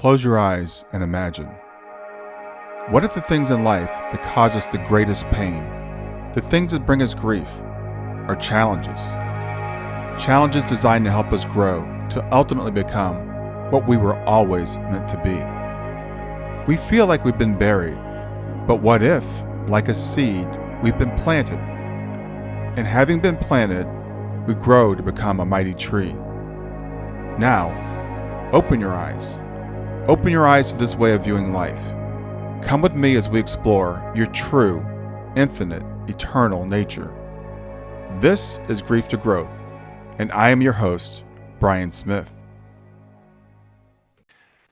Close your eyes and imagine. What if the things in life that cause us the greatest pain, the things that bring us grief, are challenges? Challenges designed to help us grow, to ultimately become what we were always meant to be. We feel like we've been buried, but what if, like a seed, we've been planted? And having been planted, we grow to become a mighty tree. Now, open your eyes. Open your eyes to this way of viewing life. Come with me as we explore your true, infinite, eternal nature. This is Grief to Growth, and I am your host, Brian Smith.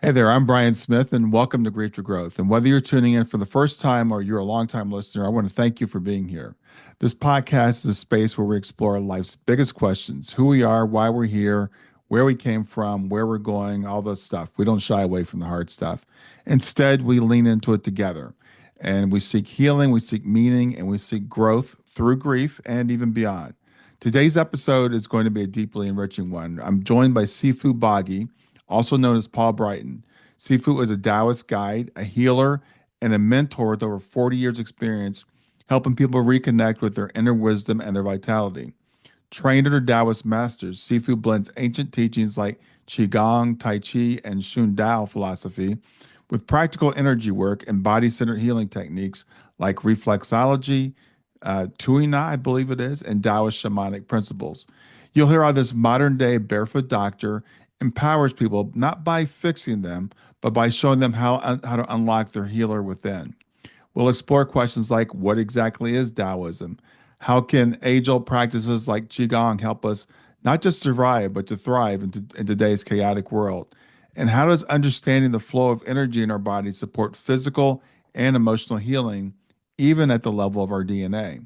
Hey there, I'm Brian Smith, and welcome to Grief to Growth. And whether you're tuning in for the first time or you're a longtime listener, I want to thank you for being here. This podcast is a space where we explore life's biggest questions: who we are, why we're here, where we came from, where we're going, all this stuff. We don't shy away from the hard stuff. Instead, we lean into it together. And we seek healing, we seek meaning, and we seek growth through grief and even beyond. Today's episode is going to be a deeply enriching one. I'm joined by Sifu Boggie, also known as Paul Brighton. Sifu is a Taoist guide, a healer, and a mentor with over 40 years experience helping people reconnect with their inner wisdom and their vitality. Trained under Taoist masters, Sifu blends ancient teachings like Qigong, Tai Chi, and Shun Dao philosophy with practical energy work and body-centered healing techniques like reflexology, Tuina, I believe it is, and Taoist shamanic principles. You'll hear how this modern-day barefoot doctor empowers people not by fixing them, but by showing them how to unlock their healer within. We'll explore questions like, what exactly is Taoism? How can age-old practices like Qigong help us not just survive, but to thrive in today's chaotic world? And how does understanding the flow of energy in our body support physical and emotional healing, even at the level of our DNA?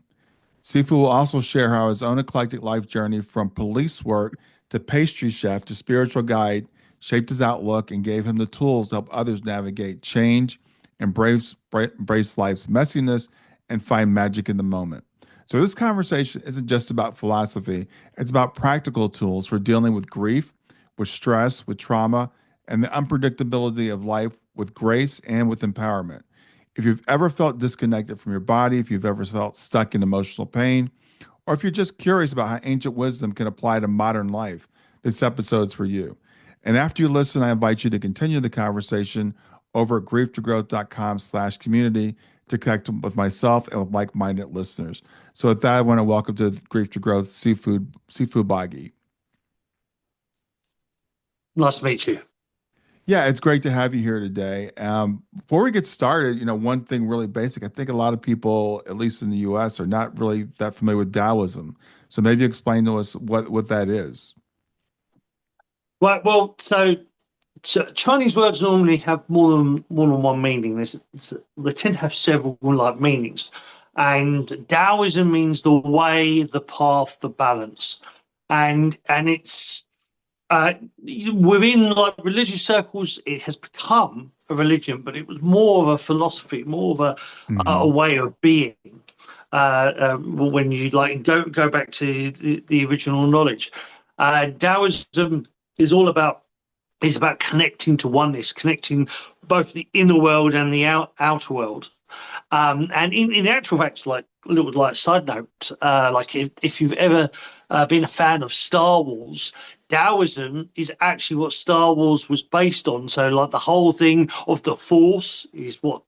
Sifu will also share how his own eclectic life journey from police work to pastry chef to spiritual guide shaped his outlook and gave him the tools to help others navigate change, embrace life's messiness, and find magic in the moment. So this conversation isn't just about philosophy. It's about practical tools for dealing with grief, with stress, with trauma, and the unpredictability of life with grace and with empowerment. If you've ever felt disconnected from your body, if you've ever felt stuck in emotional pain, or if you're just curious about how ancient wisdom can apply to modern life, this episode's for you. And after you listen, I invite you to continue the conversation over at grieftogrowth.com/community to connect with myself and with like-minded listeners. So with that, I want to welcome to Grief to Growth, Sifu Boggie. Nice to meet you. Yeah, it's great to have you here today. Before we get started, one thing really basic. I think a lot of people, at least in the U.S., are not really that familiar with Taoism. So maybe explain to us what that is. Right. Well, so Chinese words normally have more than one meaning. They tend to have several meanings, and Taoism means the way, the path, the balance, and it's within religious circles, it has become a religion, but it was more of a philosophy, more of a way of being. When you go back to the original knowledge, Taoism is about connecting to oneness, connecting both the inner world and the outer world. And in actual fact, a little side note, if you've ever been a fan of Star Wars, Taoism is actually what Star Wars was based on. So the whole thing of the Force is what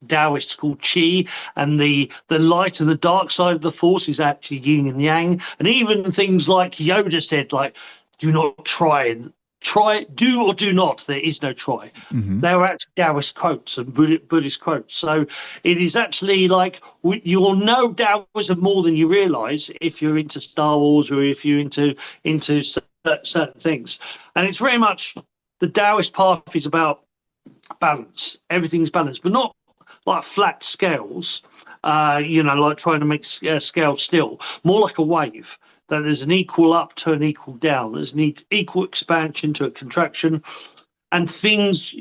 Taoists call Qi, and the light and the dark side of the Force is actually yin and yang. And even things like Yoda said, do not try, do or do not, there is no try. They were actually Taoist quotes and Buddhist quotes. So it is actually you'll know Taoism more than you realize if you're into Star Wars or if you're into certain things. And it's very much the Taoist path is about balance. Everything's balanced, but not like flat scales, like trying to make scales still, more like a wave. That there's an equal up to an equal down. There's an equal expansion to a contraction, and things,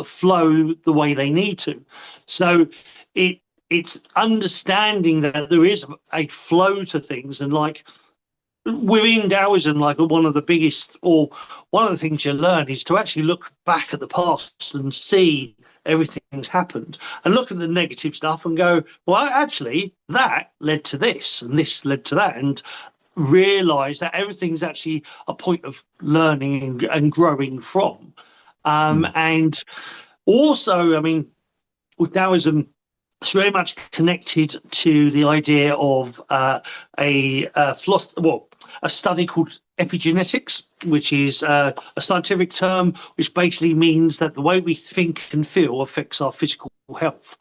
flow the way they need to. So it's understanding that there is a flow to things, and within Taoism, like one of the biggest, or one of the things you learn is to actually look back at the past and see everything that's happened and look at the negative stuff and go, well, actually, that led to this and this led to that. And realize that everything's actually a point of learning and growing from. And also, I mean, with Taoism, it's very much connected to the idea of a study called epigenetics, which is a scientific term which basically means that the way we think and feel affects our physical health.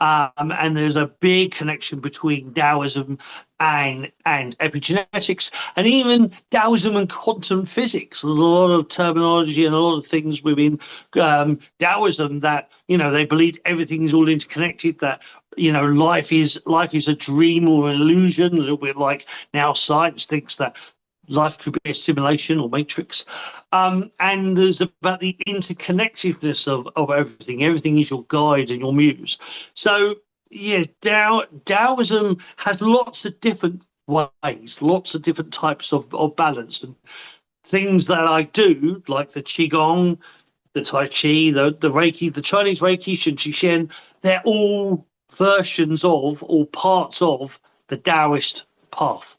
And there's a big connection between Taoism and epigenetics, and even Taoism and quantum physics. There's a lot of terminology and a lot of things within Taoism that, you know, they believe everything is all interconnected, that, you know, life is a dream or an illusion, a little bit like now science thinks that life could be a simulation or matrix. And there's about the interconnectedness of everything. Everything is your guide and your muse. So, yeah, Taoism has lots of different ways, lots of different types of balance. And things that I do, like the Qigong, the Tai Chi, the Reiki, the Chinese Reiki, Shin Chi Shen, they're all versions of or parts of the Taoist path.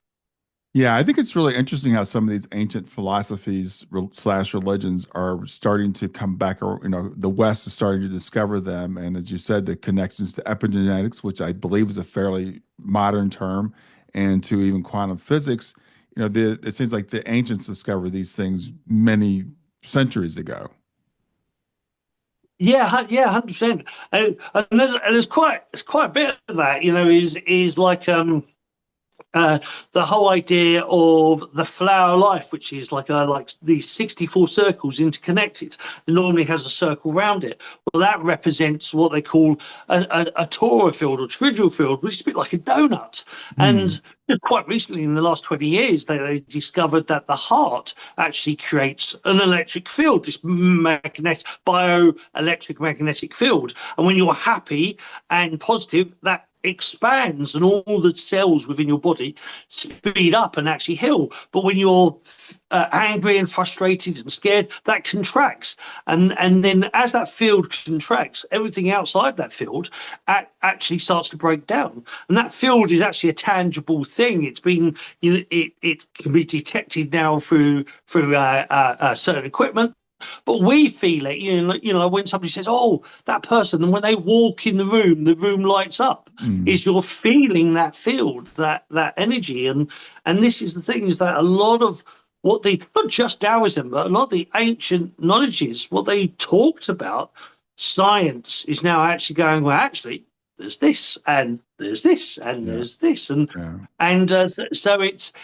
Yeah, I think it's really interesting how some of these ancient philosophies slash religions are starting to come back, or, you know, the West is starting to discover them. And as you said, the connections to epigenetics, which I believe is a fairly modern term, and to even quantum physics, you know, it seems like the ancients discovered these things many centuries ago. Yeah, 100%. And there's quite a bit of that, you know, is like the whole idea of the flower life, which is like these 64 circles interconnected. It normally has a circle around it. Well, that represents what they call a Torah field or trivial field, which is a bit like a donut. And quite recently, in the last 20 years, they discovered that the heart actually creates an electric field, this bioelectric magnetic field. And when you're happy and positive, that expands and all the cells within your body speed up and actually heal. But when you're angry and frustrated and scared, that contracts. And then as that field contracts, everything outside that field actually starts to break down. And that field is actually a tangible thing. It's been, you know, it can be detected now through certain equipment. But we feel it, you know, when somebody says, "Oh, that person," and when they walk in the room lights up. Is you're feeling that field, that energy, and this is the thing, is that a lot of what not just Taoism, but a lot of the ancient knowledges, what they talked about, science is now actually going, well, actually, there's this, and there's this, and there's this, and so it's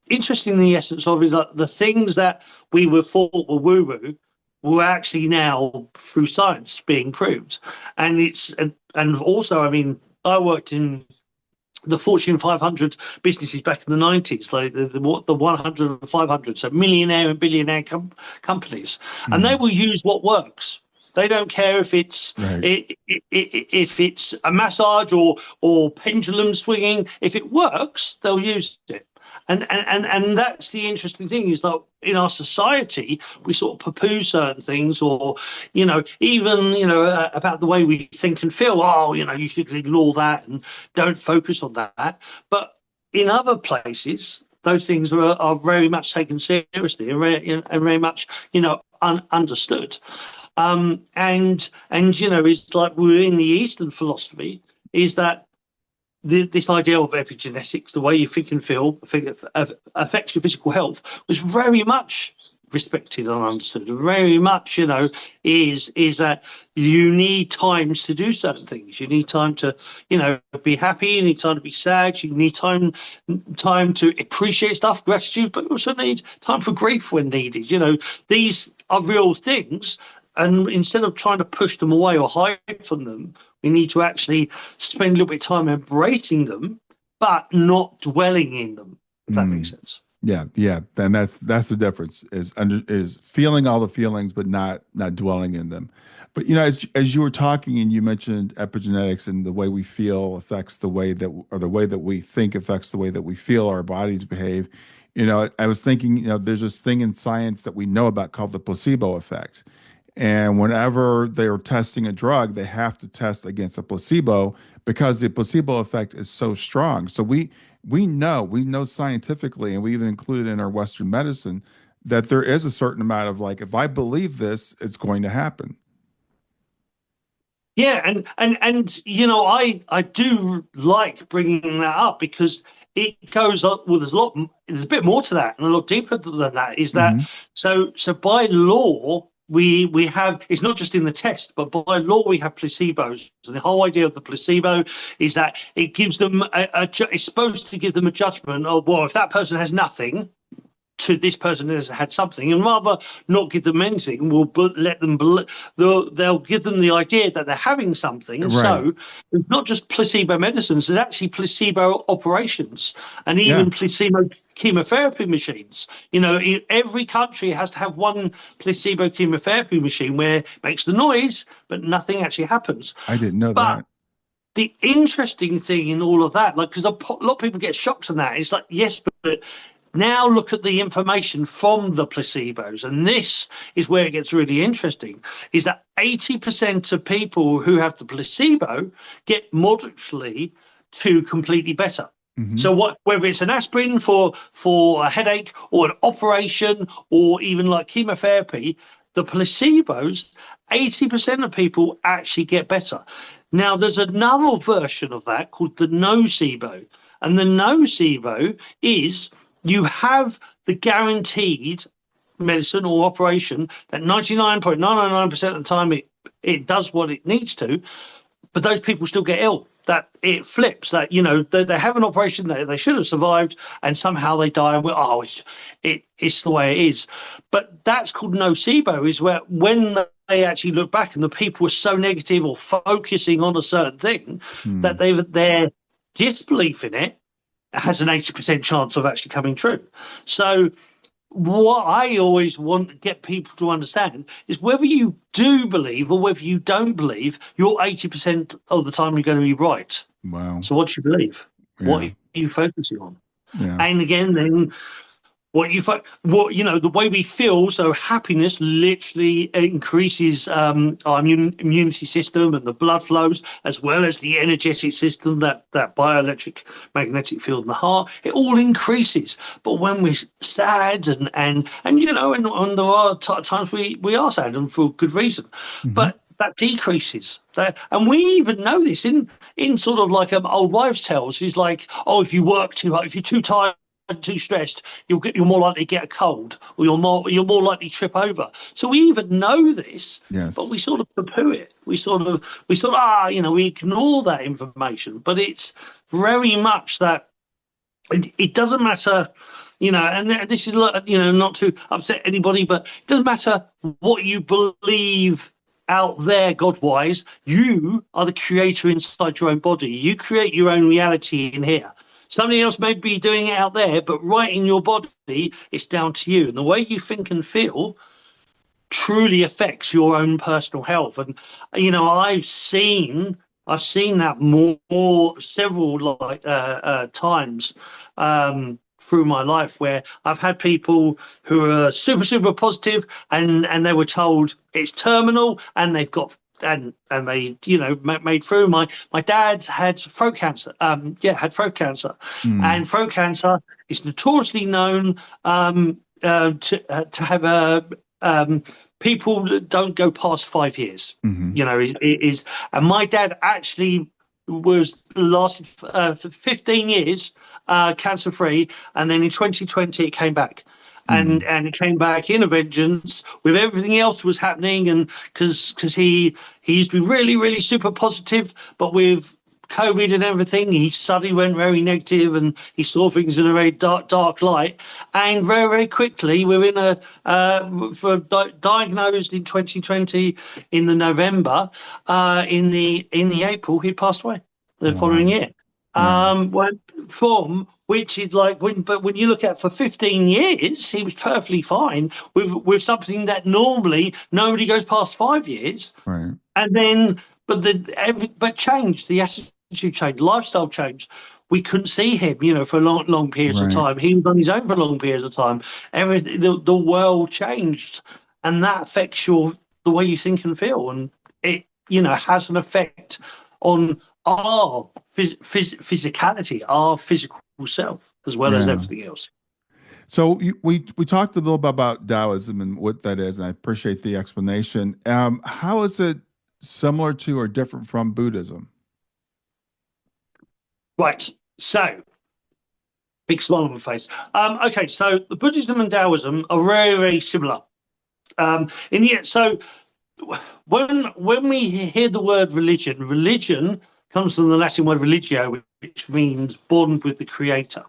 interesting. The essence of is that the things that we were thought were woo-woo were actually now through science being proved. And and also, I mean, I worked in the Fortune 500 businesses back in the 90s, like the 100 and 500, so millionaire and billionaire companies, and they will use what works. They don't care if it's if it's a massage or pendulum swinging. If it works, they'll use it. And that's the interesting thing, is that in our society we sort of poo-poo certain things, or, you know, even, you know, about the way we think and feel. Oh, you know, you should ignore that and don't focus on that. But in other places, those things are very much taken seriously and very much, you know, understood. And you know, it's like within the Eastern philosophy is that this idea of epigenetics, the way you think and feel, affects your physical health, was very much respected and understood. Very much, you know, is that you need times to do certain things. You need time to, you know, be happy. You need time to be sad. You need time to appreciate stuff, gratitude, but you also need time for grief when needed. You know, these are real things. And instead of trying to push them away or hide from them, we need to actually spend a little bit of time embracing them, but not dwelling in them, if that makes sense. Yeah, and that's the difference is feeling all the feelings but not dwelling in them. But as you were talking and you mentioned epigenetics and the way we feel affects the way that or the way that we think affects the way that we feel our bodies behave. I was thinking, there's this thing in science that we know about called the placebo effect. And whenever they're testing a drug, they have to test against a placebo because the placebo effect is so strong. So we know scientifically, and we even include it in our Western medicine, that there is a certain amount of like, if I believe this, it's going to happen. Yeah, and I do like bringing that up because it goes up. Well, there's a bit more to that and a lot deeper than that. Is that Hmm. so by law we have, it's not just in the test, but by law we have placebos. And the whole idea of the placebo is that it gives them it's supposed to give them a judgment of, well, if that person has nothing, to this person has had something, and rather not give them anything, we'll let them they'll give them the idea that they're having something. Right. So it's not just placebo medicines, there's actually placebo operations and Yeah, even placebo chemotherapy machines. Every country has to have one placebo chemotherapy machine where it makes the noise but nothing actually happens. I didn't know But that. the interesting thing in all of that, like, because a lot of people get shocked on that, it's like, yes, but now look at the information from the placebos. And this is where it gets really interesting, is that 80% of people who have the placebo get moderately to completely better. Hmm. So whether it's an aspirin for a headache or an operation or even like chemotherapy, the placebos, 80% of people actually get better. Now, there's another version of that called the nocebo. And the nocebo is you have the guaranteed medicine or operation that 99.999% of the time it does what it needs to, but those people still get ill. That it flips. That they have an operation that they should have survived, and somehow they die. And it's the way it is. But that's called nocebo. Is where when they actually look back and the people were so negative or focusing on a certain thing that Hmm. their disbelief in it has an 80% chance of actually coming true. So what I always want to get people to understand is whether you do believe or whether you don't believe, you're 80% of the time you're going to be right. Wow. So what do you believe? What Yeah. are you focusing on? Yeah. And again, then the way we feel. So happiness literally increases our immunity system and the blood flows, as well as the energetic system, that bioelectric magnetic field in the heart. It all increases. But when we're sad and there are times we are sad, and for good reason, Hmm. but that decreases that. And we even know this in sort of like old wives' tales. Is like, oh, if you work too hard, if you're too tired, too stressed, you're more likely to get a cold, or you're more likely to trip over. So we even know this, but Yes. we sort of poo-poo it. We ignore that information. But it's very much that it doesn't matter, and this is, not to upset anybody, but it doesn't matter what you believe out there, God wise. You are the creator inside your own body. You create your own reality in here. Somebody else may be doing it out there, but right in your body, it's down to you. And the way you think and feel truly affects your own personal health. And I've seen that more several times through my life, where I've had people who are super positive, and they were told it's terminal, and they've got and they made through. My dad had throat cancer. Had throat cancer, Mm. and throat cancer is notoriously known to have a people that don't go past 5 years. Hmm. It is, and my dad actually was lasted for 15 years cancer free, and then in 2020 it came back. And Mm. and it came back in a vengeance with everything else was happening, and because he used to be really really super positive, but with COVID and everything, he suddenly went very negative, and he saw things in a very dark light. And very, very quickly, within diagnosed in 2020 in the November, in the April, he passed away the following Wow. year. Wow. Went from which is like when you look at for 15 years, he was perfectly fine with something that normally nobody goes past 5 years. Right. And then, but changed, the attitude changed, lifestyle changed. We couldn't see him, for long periods of Right. time. He was on his own for long periods of time. The world changed, and that affects the way you think and feel, and it, has an effect on our physicality, our physical self, as well as Yeah. everything else. So we talked a little bit about Taoism and what that is, and I appreciate the explanation. How is it similar to or different from Buddhism? Right. So, big smile on my face. Okay, so the Buddhism and Taoism are very, very similar. In the so when we hear the word religion, religion comes from the Latin word religio, which means bond with the creator.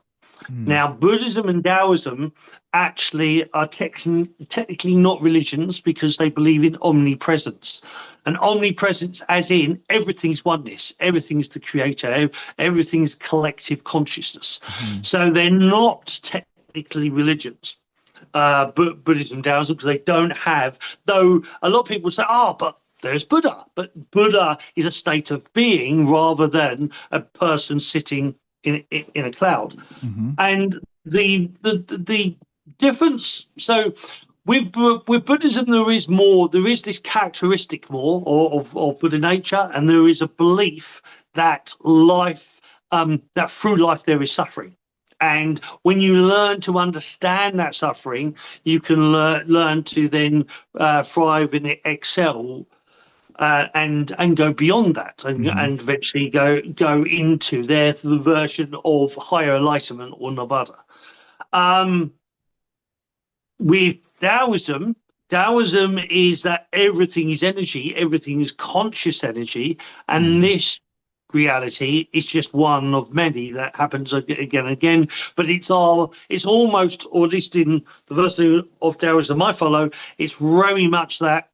Hmm. Now, Buddhism and Taoism actually are technically not religions because they believe in omnipresence. And omnipresence, as in everything's oneness, everything's the creator, everything's collective consciousness. Hmm. So they're not technically religions. But Buddhism, Taoism, because they don't have, though a lot of people say, but there's Buddha. But Buddha is a state of being rather than a person sitting in a cloud. Hmm. And the difference, so with Buddhism, there is this characteristic more of Buddha nature, and there is a belief that that through life there is suffering. And when you learn to understand that suffering, you can learn to then thrive and excel, and go beyond that, and, Hmm. and eventually go into their version of higher enlightenment or nirvana. Um, with Taoism is that everything is energy, everything is conscious energy, and Hmm. this reality is just one of many that happens again and again. But it's almost, or at least in the version of Taoism I follow, it's very much that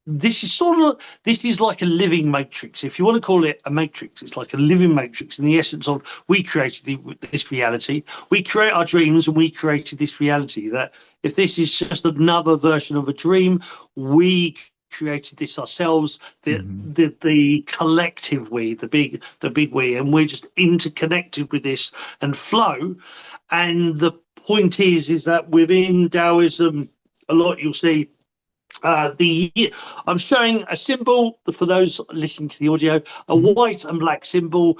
this is like a living matrix. If you want to call it a matrix, it's like a living matrix in the essence of we created this reality. We create our dreams and we created this reality. That if this is just another version of a dream, we created this ourselves, Hmm. the collective we, the big we, and we're just interconnected with this and flow. And the point is that within Taoism, a lot you'll see I'm showing a symbol for those listening to the audio, a Hmm. white and black symbol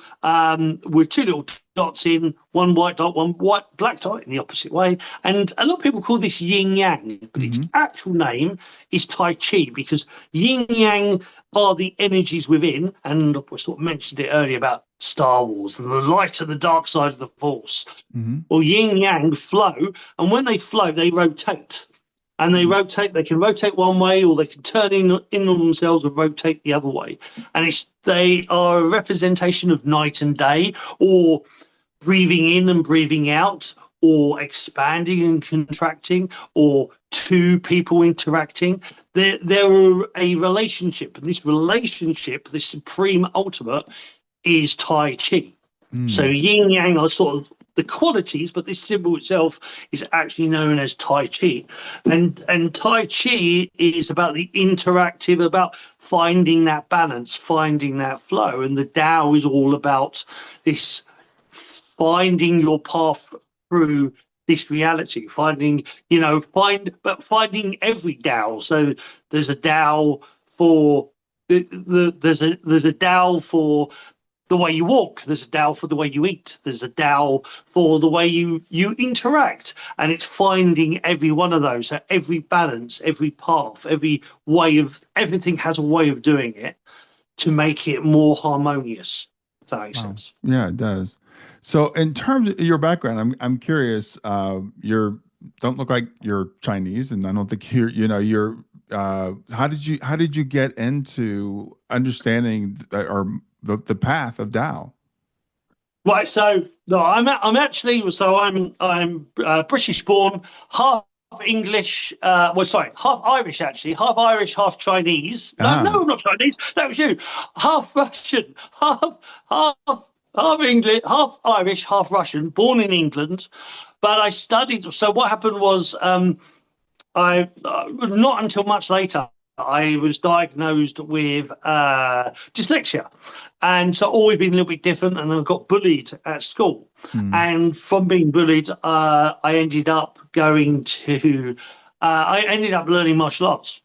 with two little dots in, one white dot, one white black dot in the opposite way. And a lot of people call this yin yang, but its Hmm. actual name is Tai Chi, because yin yang are the energies within, and I sort of mentioned it earlier about Star Wars and the light and the dark side of the Force. Hmm. Well, yin yang flow, and when they flow, they rotate. And they can rotate one way, or they can turn in on themselves and rotate the other way. And they are a representation of night and day, or breathing in and breathing out, or expanding and contracting, or two people interacting. They're a relationship. And this relationship, this supreme ultimate, is Tai Chi. So Hmm. yin yang are sort of the qualities, but this symbol itself is actually known as Tai Chi. And Tai Chi is about the interactive, about finding that balance, finding that flow. And the Tao is all about this finding your path through this reality, finding every Tao. So there's a Tao for there's a Tao for the way you walk. There's a Tao for the way you eat. There's a Tao for the way you interact. And it's finding every one of those, so every balance, every path, everything has a way of doing it to make it more harmonious. If that makes Wow. sense. Yeah, it does. So, in terms of your background, I'm curious. You're don't look like you're Chinese, and I don't think you're. How did you get into understanding or the path of Tao? Right. So no, I'm actually I'm British born, half English. Well, sorry, half Irish actually, half Irish, half Chinese. No, Ah. I'm not Chinese. That was you. Half Russian, half half English, half Irish, half Russian, born in England. But I studied. So what happened was, I not until much later I was diagnosed with dyslexia, and so always been a little bit different. And I got bullied at school, Hmm. and from being bullied, I ended up going to. I ended up learning martial arts.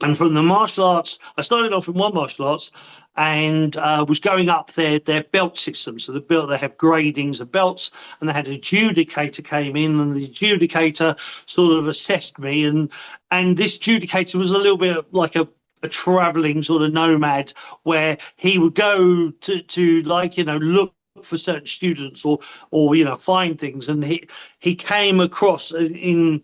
And from the martial arts, I started off in one martial arts and was going up their belt system. So they have gradings of belts, and they had an adjudicator came in, and the adjudicator sort of assessed me, and this adjudicator was a little bit like a traveling sort of nomad, where he would go to like look for certain students or find things, and he came across in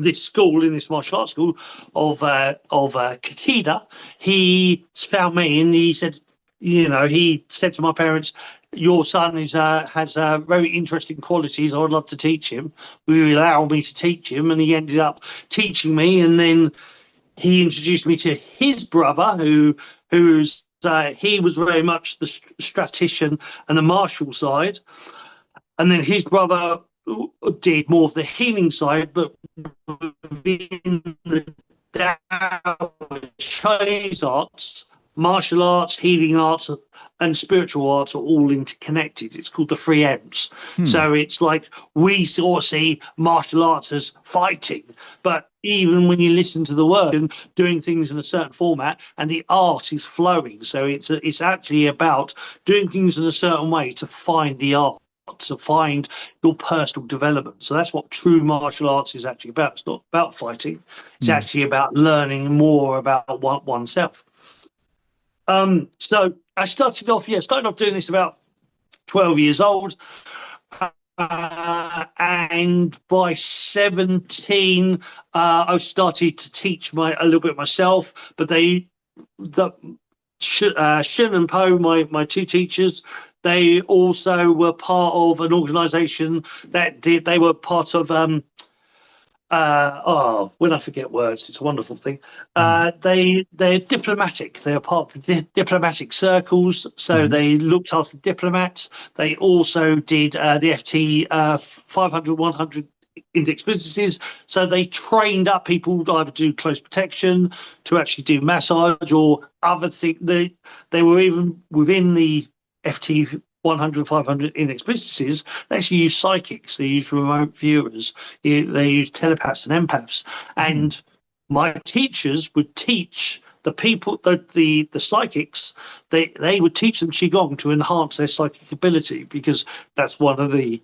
this school, in this martial arts school of Katida. He found me and he said, he said to my parents, "Your son has very interesting qualities. I would love to teach him. Will you allow me to teach him?" And he ended up teaching me, and then he introduced me to his brother, who's he was very much the statistician and the martial side, and then his brother did more of the healing side, but within the Tao, Chinese arts, martial arts, healing arts, and spiritual arts are all interconnected. It's called the three M's. Hmm. So it's like we sort of see martial arts as fighting, but even when you listen to the word and doing things in a certain format, and the art is flowing. So it's actually about doing things in a certain way to find the art, to find your personal development. So that's what true martial arts is actually about. It's not about fighting. It's Hmm. actually about learning more about oneself. So I started off doing this about 12 years old. And by 17, I started to teach a little bit myself. But Shin and Po, my two teachers, they also were part of an organization they were part of when I forget words, it's a wonderful thing. Hmm. They're diplomatic. They're part of the diplomatic circles, so Hmm. they looked after diplomats. They also did the FT 500, 100 index businesses. So they trained up people to either do close protection, to actually do massage, or other things. They were even within the FT 100, 500 index businesses. They actually use psychics. They use remote viewers. They use telepaths and empaths. Hmm. And my teachers would teach the people, the psychics, they would teach them Qigong to enhance their psychic ability, because that's one of the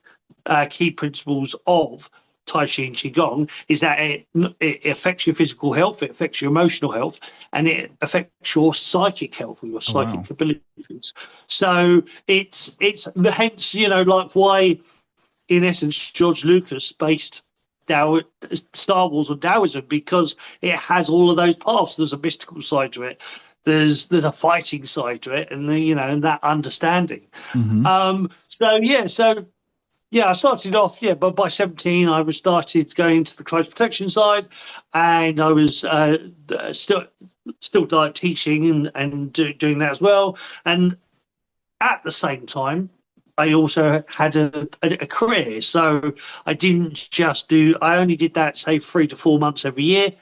key principles of Tai Chi and Qigong, is that it affects your physical health, it affects your emotional health, and it affects your psychic health or your Oh, wow. psychic abilities. So it's hence, like why, in essence, George Lucas based Star Wars on Taoism, because it has all of those paths. There's a mystical side to it. There's a fighting side to it, and and that understanding. Hmm. I started off, but by 17, I was started going into the close protection side, and I was still diet teaching and doing that as well. And at the same time, I also had a career. So I didn't just I only did that, say, 3 to 4 months every year.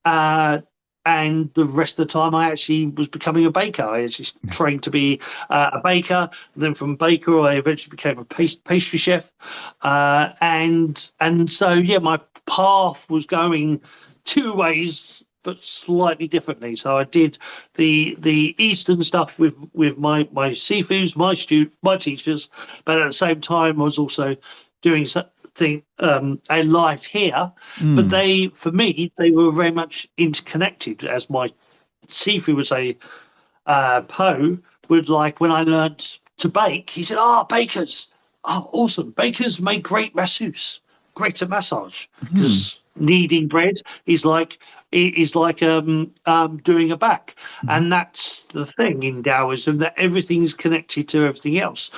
Uh, and the rest of the time, I actually was becoming a baker. I actually trained to be a baker. And then from baker, I eventually became a pastry chef. And so, my path was going two ways, but slightly differently. So I did the Eastern stuff with my Sifus, my teachers, but at the same time, I was also doing something a life here. But Hmm. for me, they were very much interconnected. As my Sifu would say, Poe would, like, when I learned to bake, he said, "Ah, bakers, oh, awesome! Bakers make great masseuse, greater massage, Hmm. because kneading bread is like doing a back." Hmm. And that's the thing in Taoism, that everything's connected to everything else.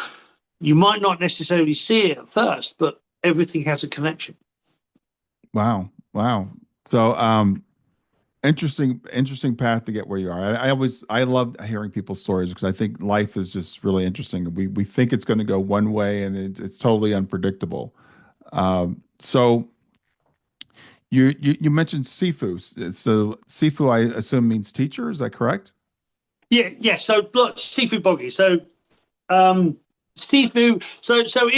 You might not necessarily see it at first, but everything has a connection. Wow. Wow. So, Interesting path to get where you are. I love hearing people's stories because I think life is just really interesting. We think it's going to go one way and it's totally unpredictable. So you mentioned Sifu. So Sifu, I assume means teacher. Is that correct? Yeah. So look, Sifu Boggie. So Sifu. So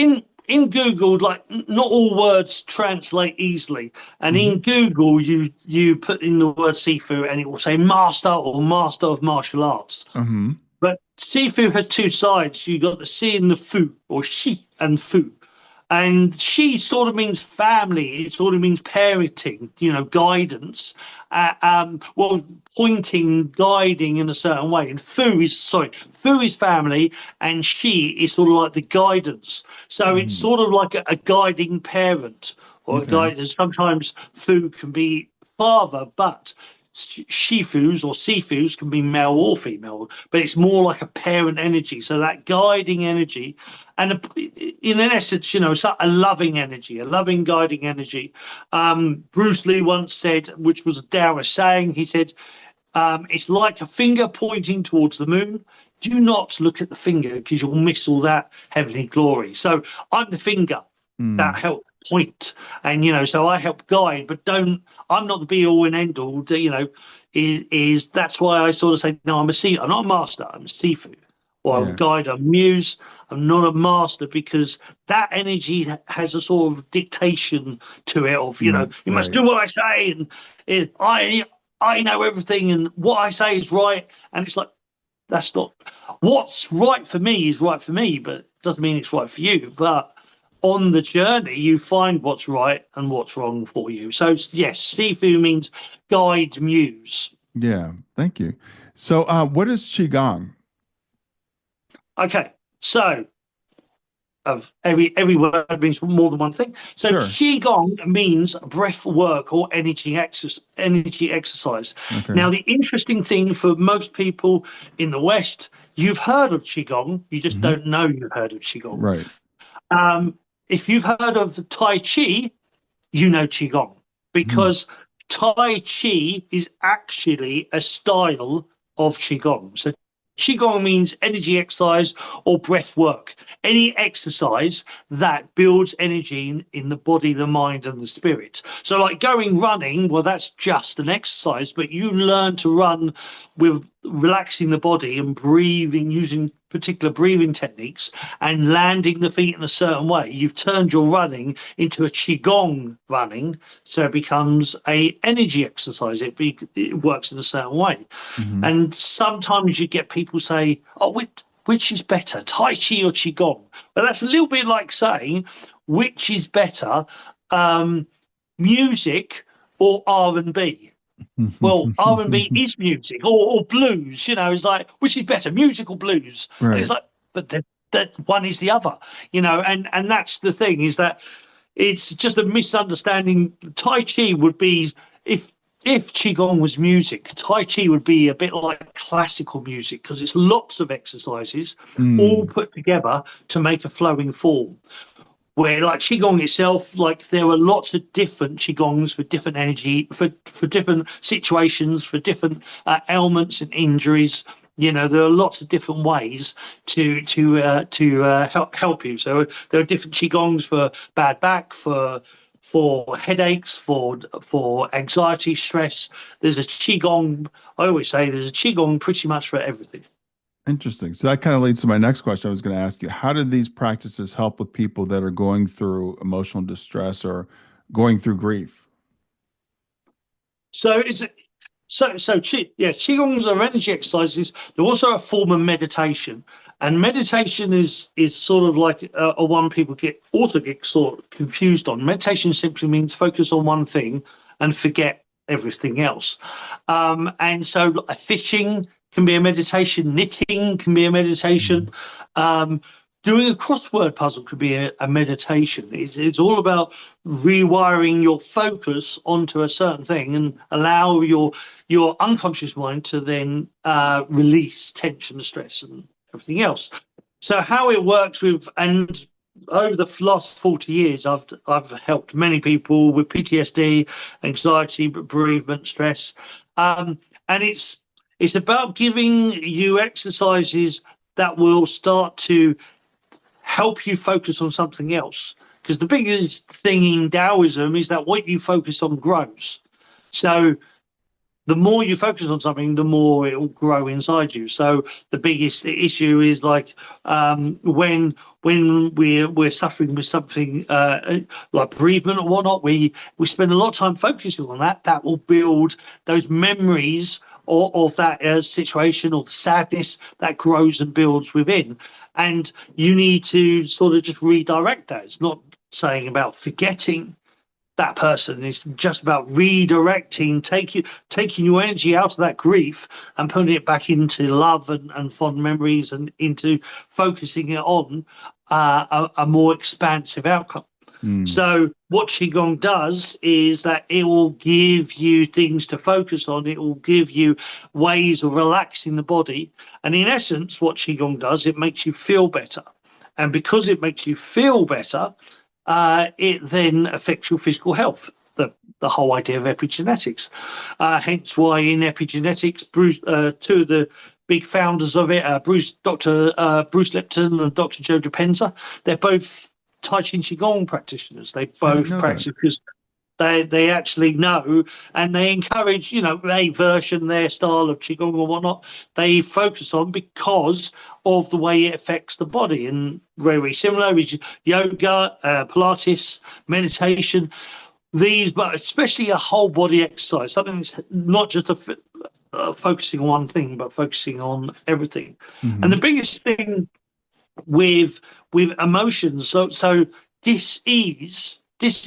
in Google, like not all words translate easily, and Hmm. in Google, you put in the word Sifu, and it will say master or master of martial arts. Hmm. But Sifu has two sides. You got the Si and the Fu, or Shi and Fu. And Shi sort of means family. It sort of means parenting, guidance, well, pointing, guiding in a certain way. And Fu is family, and Shi is sort of like the guidance. So it's Hmm. sort of like a guiding parent or a Okay. guidance. Sometimes Fu can be father, but Shifus or Sifus can be male or female, but it's more like a parent energy. So that guiding energy, and in an essence, it's a loving energy, a loving guiding energy. Bruce Lee once said, which was a Taoist saying, he said, it's like a finger pointing towards the moon. Do not look at the finger because you'll miss all that heavenly glory. So I'm the finger that Mm. helped point, and so I help guide, but don't. I'm not the be all and end all. Is that's why I sort of say no. I'm not a master. I'm a Sifu, or I'm a Yeah. guide. I'm a muse. I'm not a master because that energy has a sort of dictation to it. Of Mm. you must Right. do what I say, and I know everything, and what I say is right. And it's like that's not what's right for me is right for me, but doesn't mean it's right for you. But on the journey, you find what's right and what's wrong for you. So yes, Sifu means guide, muse. Yeah. Thank you. So, what is Qigong? Okay, so of every word means more than one thing. So Sure. qigong means breath work or energy exercise. Okay. Now the interesting thing for most people in the West, you've heard of qigong, you just Hmm. don't know you've heard of qigong. Right. Um, if you've heard of Tai Chi, you know Qigong Mhm. because Tai Chi is actually a style of Qigong. So Qigong means energy exercise or breath work, any exercise that builds energy in the body, the mind, and the spirit. So, like going running, well, that's just an exercise, but you learn to run with relaxing the body and breathing using particular breathing techniques and landing the feet in a certain way. You've turned your running into a qigong running, so it becomes a energy exercise. It works in a certain way. Hmm. And sometimes you get people say, "Oh, which is better, Tai Chi or Qigong?" But that's a little bit like saying, "Which is better, um, music or R&B?" Well, R&B is music or blues. It's like which is better, music or blues? And it's Right. like, but that one is the other. And that's the thing is that it's just a misunderstanding. Tai Chi would be if Qigong was music, Tai Chi would be a bit like classical music because it's lots of exercises all Mm. put together to make a flowing form. Where like Qigong itself, like there are lots of different Qigongs for different energy, for different situations, for different ailments and injuries. There are lots of different ways to help you. So there are different Qigongs for bad back, for headaches, for anxiety, stress. There's a Qigong. I always say there's a Qigong pretty much for everything. Interesting. So that kind of leads to my next question. I was going to ask you, how did these practices help with people that are going through emotional distress or going through grief? So is it Qigongs are energy exercises. They're also a form of meditation, and meditation is sort of like a one people get sort of confused on. Meditation simply means focus on one thing and forget everything else. And so fishing can be a meditation, knitting can be a meditation. Mhm. Um, Doing a crossword puzzle could be a meditation. It's all about rewiring your focus onto a certain thing and allow your unconscious mind to then release tension, stress, and everything else. So how it works with and over the last 40 years, I've helped many people with PTSD, anxiety, bereavement, stress, And it's about giving you exercises that will start to help you focus on something else. Because the biggest thing in Taoism is that what you focus on grows. So the more you focus on something, the more it will grow inside you. So the biggest issue is like when we're suffering with something like bereavement or whatnot, we spend a lot of time focusing on that. That will build those memories of that situation or the sadness that grows and builds within. And you need to sort of just redirect that. It's not saying about forgetting that person. It's just about redirecting, taking your energy out of that grief and putting it back into love and fond memories and into focusing it on a more expansive outcome. So what Qigong does is that it will give you things to focus on. It will give you ways of relaxing the body. And in essence, what Qigong does, it makes you feel better. And because it makes you feel better, it then affects your physical health. The whole idea of epigenetics. Hence why in epigenetics, two of the big founders of it, Dr. Bruce Lipton and Dr. Joe Dispenza, they're both Tai Chi and Qigong practitioners. They both practice because they actually know, and they encourage, a version, their style of Qigong or whatnot, they focus on because of the way it affects the body. And very similar is yoga, Pilates, meditation, but especially a whole body exercise, something that's not just focusing on one thing, but focusing on everything. And the biggest thing with emotions, so dis-ease is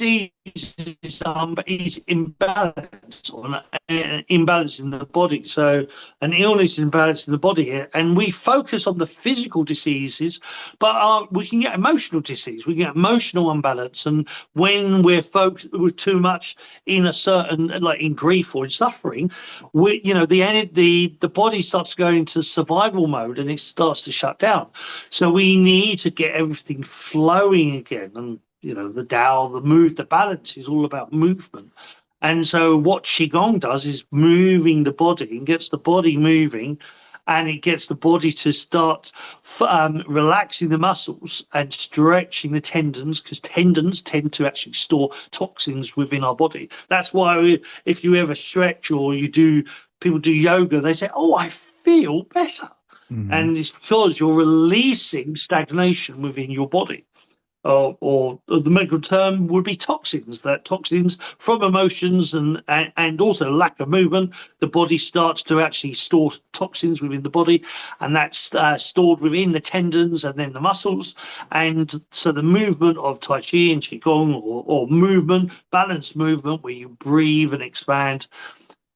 imbalance, or an imbalance in the body. So an illness is imbalance in the body here, and we focus on the physical diseases, but we can get emotional disease, we get emotional imbalance. And when we're too much in a certain, like in grief or in suffering, the body starts to go into survival mode and it starts to shut down. So we need to get everything flowing again. And the Tao, the balance is all about movement. And so what Qigong does is moving the body and gets the body moving, and it gets the body to start relaxing the muscles and stretching the tendons, because tendons tend to actually store toxins within our body. That's why if you ever stretch or people do yoga, they say, oh, I feel better. And it's because you're releasing stagnation within your body. Or the medical term would be toxins. That toxins from emotions and also lack of movement, the body starts to actually store toxins within the body, and that's stored within the tendons and then the muscles. And so the movement of Tai Chi and Qigong, or movement, balanced movement, where you breathe and expand,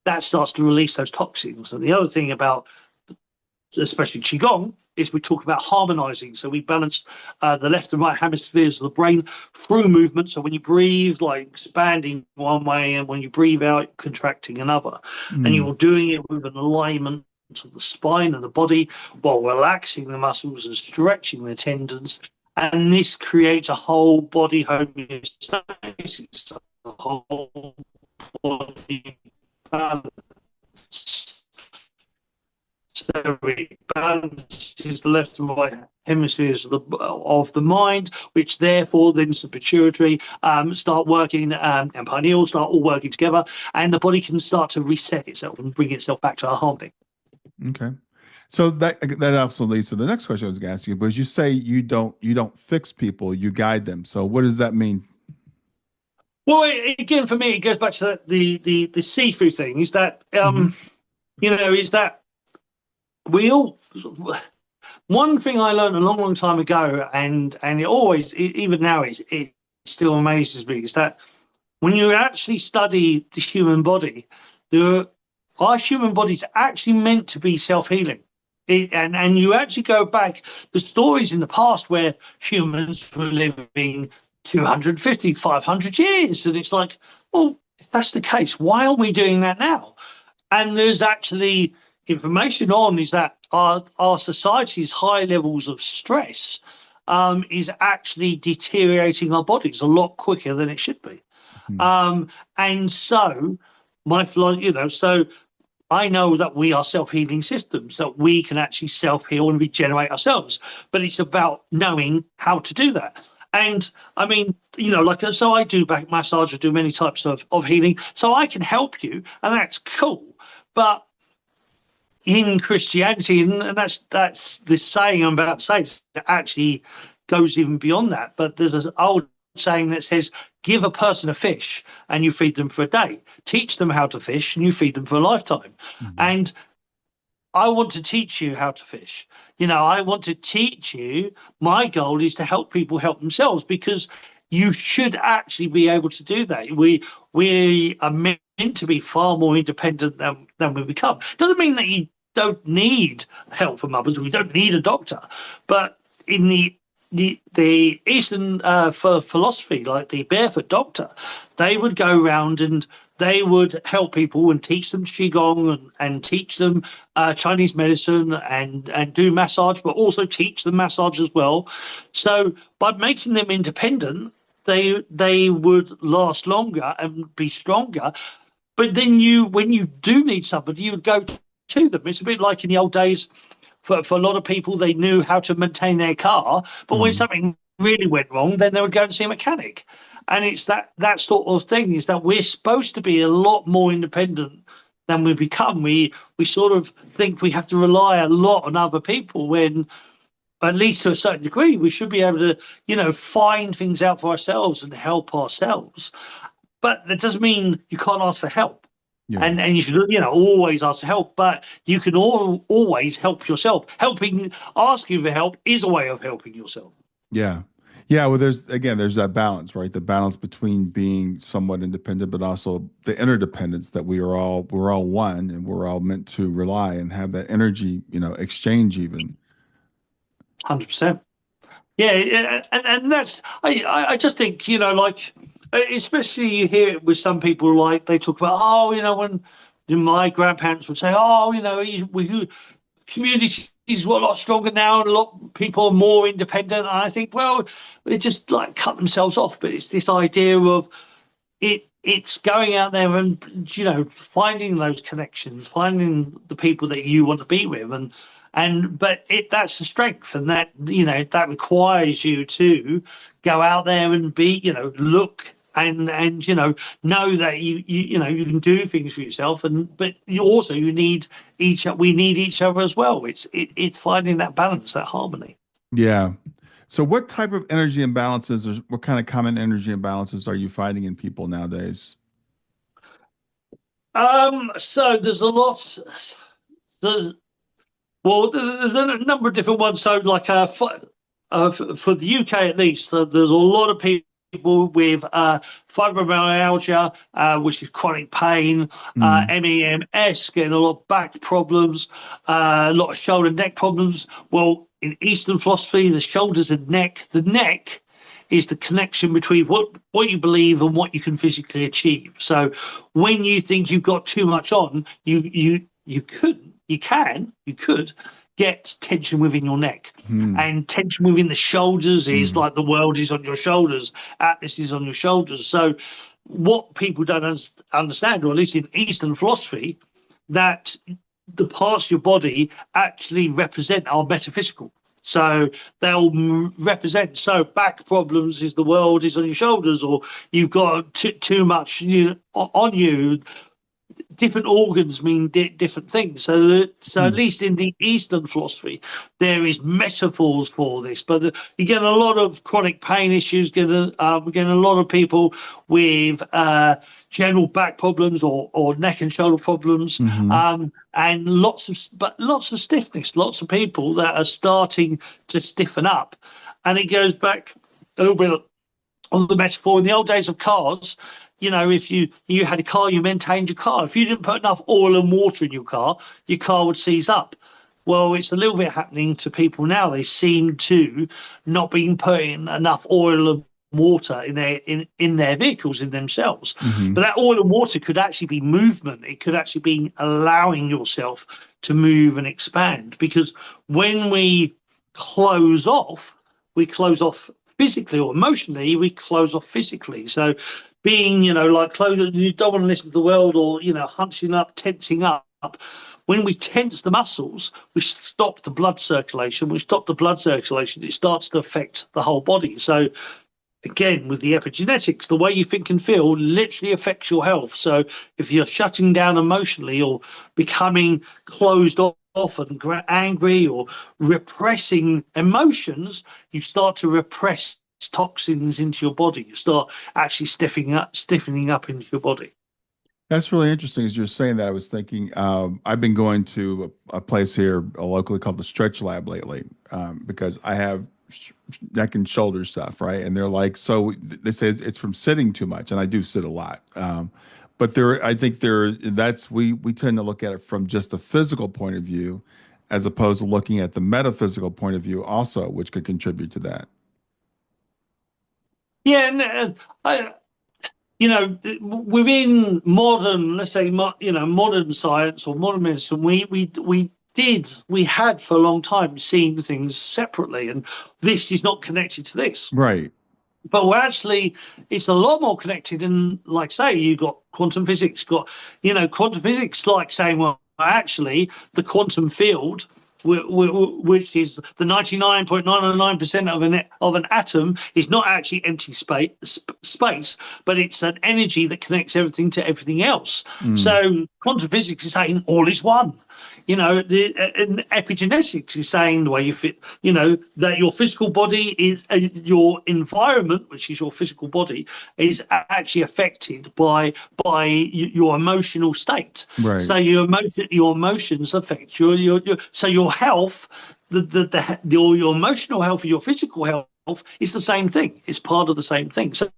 that starts to release those toxins. And the other thing about especially Qigong is we talk about harmonizing. So we balance the left and right hemispheres of the brain through movement. So when you breathe, like expanding one way, and when you breathe out, contracting another. And you're doing it with an alignment of the spine and the body while relaxing the muscles and stretching the tendons. And this creates a whole body homeostasis, a whole body balance. So it balances the left and right hemispheres of the mind, which therefore then the pituitary start working, and pineal start all working together, and the body can start to reset itself and bring itself back to a harmony. Okay. So that also leads to the next question I was going to ask you, but you say you don't fix people, you guide them. So what does that mean? Well, again, for me, it goes back to the Sifu thing. Is that is that we all, one thing I learned a long time ago, and it always, even now, it still amazes me, is that when you actually study the human body, our human body is actually meant to be self-healing. And you actually go back, the stories in the past where humans were living 250, 500 years. And it's like, well, if that's the case, why aren't we doing that now? And there's actually information on is that our society's high levels of stress is actually deteriorating our bodies a lot quicker than it should be. And so so I know that we are self-healing systems, that we can actually self-heal and regenerate ourselves. But it's about knowing how to do that. And I mean, like, so I do back massage, I do many types of healing. So I can help you, and that's cool. But in Christianity, and that's the saying I'm about to say, that actually goes even beyond that. But there's an old saying that says, give a person a fish and you feed them for a day. Teach them how to fish and you feed them for a lifetime. Mm-hmm. And I want to teach you how to fish. I want to teach you. My goal is to help people help themselves, because you should actually be able to do that. We are meant to be far more independent than we become. Doesn't mean that you don't need help from others. We don't need a doctor. But in the Eastern philosophy, like the barefoot doctor, they would go around and they would help people and teach them Qigong and teach them Chinese medicine and do massage, but also teach them massage as well. So by making them independent, they would last longer and be stronger. But then when you do need somebody, you would go to them. It's a bit like in the old days. For a lot of people, they knew how to maintain their car, but when something really went wrong, then they would go and see a mechanic. And it's that sort of thing, is that we're supposed to be a lot more independent than we become. We sort of think we have to rely a lot on other people, when, at least to a certain degree, we should be able to, find things out for ourselves and help ourselves. But that doesn't mean you can't ask for help. Yeah. And you should, always ask for help, but you can always help yourself. Asking for help is a way of helping yourself. Yeah. Yeah. Well, there's that balance, right? The balance between being somewhat independent, but also the interdependence, that we're all one, and we're all meant to rely and have that energy, exchange even. 100%. Yeah. And that's, I just think, like, especially you hear it with some people, like they talk about, when my grandparents would say, communities are a lot stronger now and a lot of people are more independent. And I think, well, they just like cut themselves off. But it's this idea of it's going out there and, finding those connections, finding the people that you want to be with. But that's the strength, and that, that requires you to go out there and be, look and know that you can do things for yourself, but we need each other as well. It's finding that balance, that harmony. Yeah. So what type of energy imbalances, or what kind of common energy imbalances are you finding in people nowadays? So there's a lot. There's a number of different ones. So like for the UK at least, there's a lot of people with fibromyalgia, which is chronic pain, MEMS, getting a lot of back problems, a lot of shoulder and neck problems. Well, in Eastern philosophy, the shoulders and the neck is the connection between what you believe and what you can physically achieve. So when you think you've got too much on, you could get tension within your neck. And tension within the shoulders is like the world is on your shoulders, Atlas is on your shoulders. So what people don't understand, or at least in Eastern philosophy, that the parts of your body actually represent our metaphysical. So they'll represent, so back problems is the world is on your shoulders, or you've got too much on you. Different organs mean different things. So at least in the Eastern philosophy, there is metaphors for this. But you get a lot of chronic pain issues. We're getting a lot of people with general back problems or neck and shoulder problems, and lots of stiffness. Lots of people that are starting to stiffen up, and it goes back a little bit on the metaphor in the old days of cars. If you had a car, you maintained your car. If you didn't put enough oil and water in your car would seize up. Well, it's a little bit happening to people now. They seem to not being putting enough oil and water in their vehicles, in themselves. But that oil and water could actually be movement. It could actually be allowing yourself to move and expand. Because when we close off physically or emotionally, we close off physically. So being, like closed, you don't want to listen to the world, or, hunching up, tensing up, when we tense the muscles, we stop the blood circulation. We stop the blood circulation, it starts to affect the whole body. So again, with the epigenetics, the way you think and feel literally affects your health. So if you're shutting down emotionally or becoming closed off and angry or repressing emotions, you start to repress toxins into your body. You start actually stiffening up into your body. That's really interesting. As you're saying that, I was thinking, I've been going to a place here locally called the Stretch Lab lately, because I have neck and shoulder stuff, right? And they're like, so they say it's from sitting too much, and I do sit a lot. But I think we tend to look at it from just the physical point of view, as opposed to looking at the metaphysical point of view also, which could contribute to that. Yeah, and within modern, let's say, modern science or modern medicine, we had for a long time seen things separately, and this is not connected to this. Right. But it's a lot more connected. And like say, you got quantum physics, quantum physics, like saying, well, actually, the quantum field, which is the 99.999% of an atom, is not actually empty space, but it's an energy that connects everything to everything else. So quantum physics is saying all is one. The epigenetics is saying the way you fit, that your physical body is your environment, which is your physical body, is actually affected by your emotional state. Right. So your emotions affect your health, your emotional health and your physical health is the same thing. It's part of the same thing. So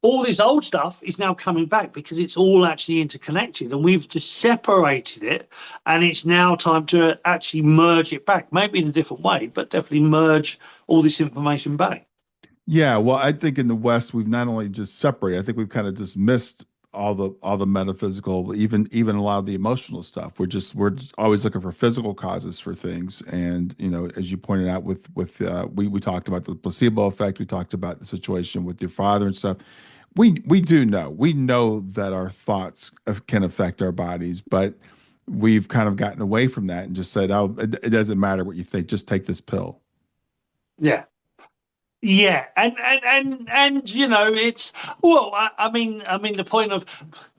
all this old stuff is now coming back because it's all actually interconnected, and we've just separated it, and it's now time to actually merge it back, maybe in a different way, but definitely merge all this information back. Yeah, well, I think in the West we've not only just separated, I think we've kind of just missed all the metaphysical, even a lot of the emotional stuff. We're just always looking for physical causes for things, and as you pointed out we talked about the placebo effect, we talked about the situation with your father and stuff. We know that our thoughts can affect our bodies, but we've kind of gotten away from that and just said, oh, it doesn't matter what you think, just take this pill. Yeah. Yeah, and it's I mean the point of,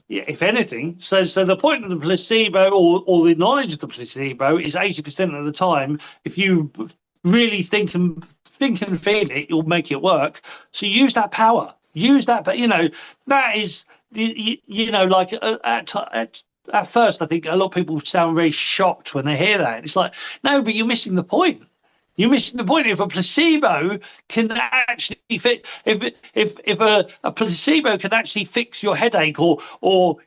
if anything, so the point of the placebo or the knowledge of the placebo is 80% of the time, if you really think and feel it, you'll make it work. So use that power, but that is like at first I think a lot of people sound very shocked when they hear that. It's like, no, but you're missing the point. You're missing the point. If a placebo can actually if a placebo can actually fix your headache, or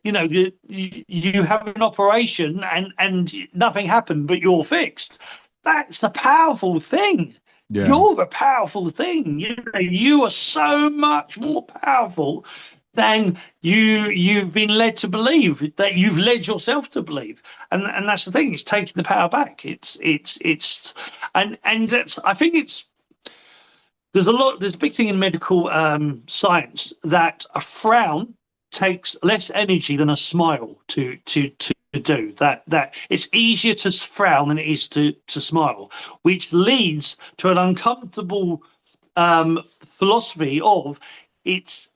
you have an operation and nothing happened, but you're fixed, that's a powerful thing. Yeah. You're a powerful thing. You are so much more powerful than you've been led to believe, that you've led yourself to believe, and that's the thing. It's taking the power back. And that's, I think there's a big thing in medical science, that a frown takes less energy than a smile to do. That it's easier to frown than it is to smile, which leads to an uncomfortable philosophy of it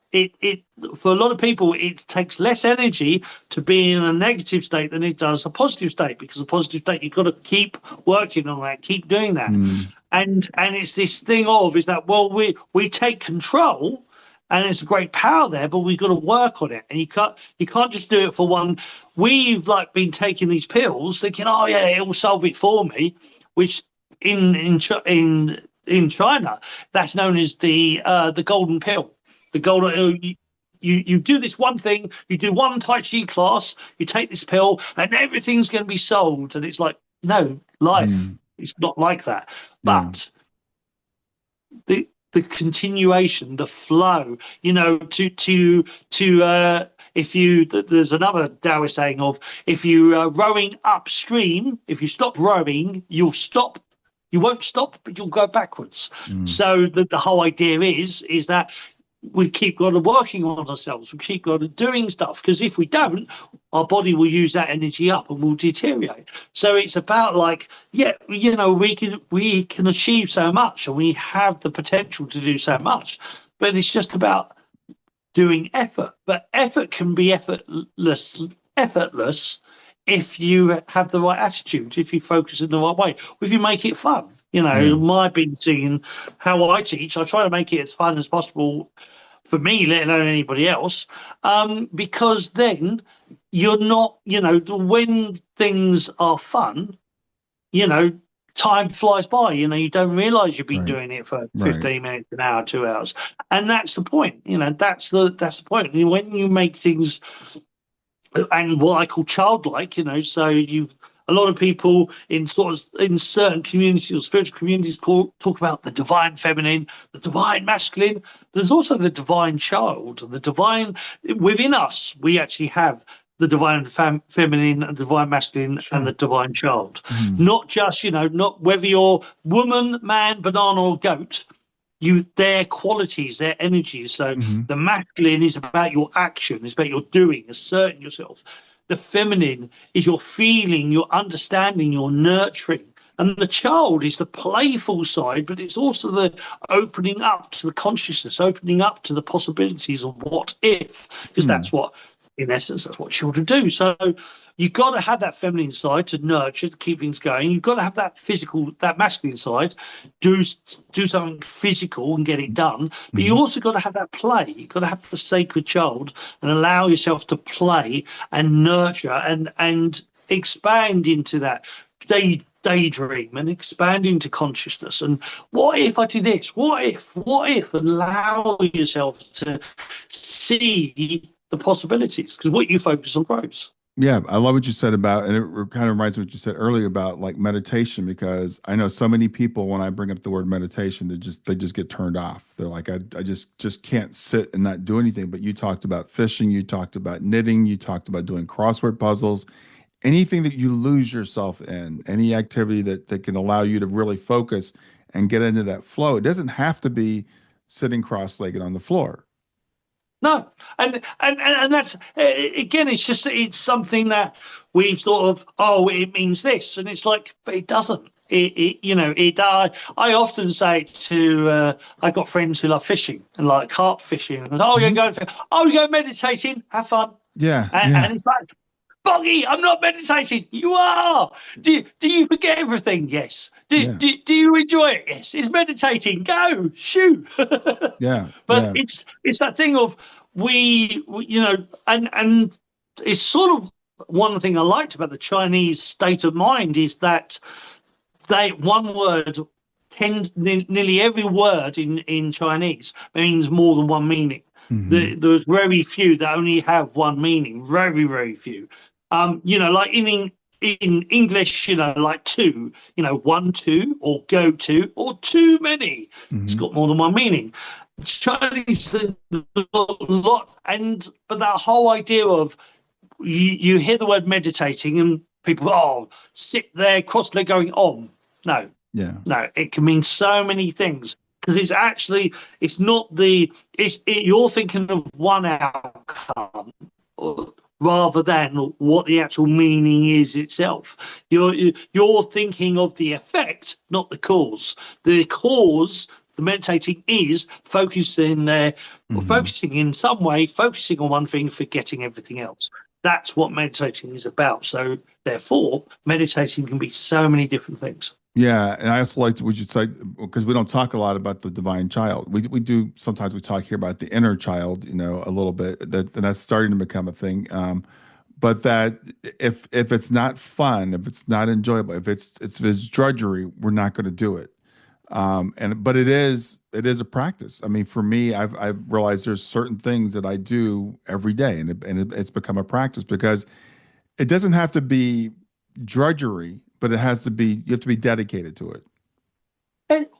for a lot of people, it takes less energy to be in a negative state than it does a positive state, because a positive state, you've got to keep working on that, keep doing that. And it's this thing is that, well, we take control, and there's a great power there, but we've got to work on it, and you can't just do it for one. We've been taking these pills thinking, oh yeah, it will solve it for me, which in China, that's known as the golden pill. The golden, you do this one thing, you do one Tai Chi class, you take this pill, and everything's going to be solved. And it's like, no, life, it's not like that. But the continuation, the flow, if there's another Taoist saying of, if you are rowing upstream, if you stop rowing, you'll stop. You won't stop, but you'll go backwards. So the whole idea is that we keep on working on ourselves, we keep on doing stuff, because if we don't, our body will use that energy up and will deteriorate. So it's about like, yeah, you know, we can achieve so much, and we have the potential to do so much, but it's just about doing effort. But effort can be effortless if you have the right attitude, if you focus in the right way, if you make it fun. You know, Yeah. my been seeing how I teach, I try to make it as fun as possible for me, let alone anybody else, because then you're not, you know, when things are fun, you know, time flies by. You know, you don't realize you've been Right. doing it for Right. 15 minutes, an hour, 2 hours, and that's the point. You know, that's the point. When you make things and what I call childlike, you know, so you, a lot of people in sort of in certain communities or spiritual communities talk about the divine feminine, the divine masculine. There's also the divine child, the divine within us. We actually have the divine feminine and divine masculine and Sure. the divine child. Mhm. Not just, you know, not whether you're woman, man, banana, or goat. Their qualities, their energies. So Mhm. the masculine is about your action, it's about your doing, asserting yourself. The feminine is your feeling, your understanding, your nurturing. And the child is the playful side, but it's also the opening up to the consciousness, opening up to the possibilities of what if, because Hmm. that's what, in essence, that's what children do. So you've got to have that feminine side to nurture, to keep things going. You've got to have that physical, that masculine side, do something physical and get it done. But you Mhm. also got to have that play. You've got to have the sacred child and allow yourself to play and nurture and expand into that daydream and expand into consciousness. And what if I do this? What if? And allow yourself to see the possibilities, because what you focus on grows. Yeah, I love what you said about, and it kind of reminds me of what you said earlier about like meditation, because I know so many people when I bring up the word meditation, they just get turned off. They're like, I just can't sit and not do anything. But you talked about fishing, you talked about knitting, you talked about doing crossword puzzles, anything that you lose yourself in, any activity that can allow you to really focus and get into that flow. It doesn't have to be sitting cross-legged on the floor. No, and that's again, it's something that we've sort of, oh, it means this, and it's like, but it doesn't. You know, it. I often say to, I've got friends who love fishing and like carp fishing, and oh, you're Mhm. going, oh, you go meditating, have fun, Yeah, and yeah, it's like, Boggy, I'm not meditating. You are. Do you forget everything? Yes. yeah, Do you enjoy it? Yes. It's meditating. Go shoot. yeah, But yeah. it's that thing of you know, and it's sort of one thing I liked about the Chinese state of mind is that they one word nearly every word in Chinese means more than one meaning. Hmm. There's very few that only have one meaning. Very few. You know, like in English, you know, like two, you know, one, two, or go to, or too many. It's Hmm. got more than one meaning. Chinese a lot, and but that whole idea of you hear the word meditating and people, oh, sit there cross-legged going on. No, Yeah. no, it can mean so many things, because it's actually, it's not the you're thinking of one outcome, rather than what the actual meaning is itself. You're thinking of the effect, not the cause. The cause, the meditating, is focusing there, Hmm. focusing in some way, focusing on one thing, forgetting everything else. That's what meditating is about. So therefore, meditating can be so many different things. Yeah, and I also like what you say, because we don't talk a lot about the divine child. We do sometimes, we talk here about the inner child, you know, a little bit. And that's starting to become a thing. But that if it's not fun, if it's not enjoyable, if it's drudgery, we're not going to do it. And but it is a practice. I mean, for me, I've realized there's certain things that I do every day, and it's become a practice, because it doesn't have to be drudgery, but it has to be, you have to be dedicated to it.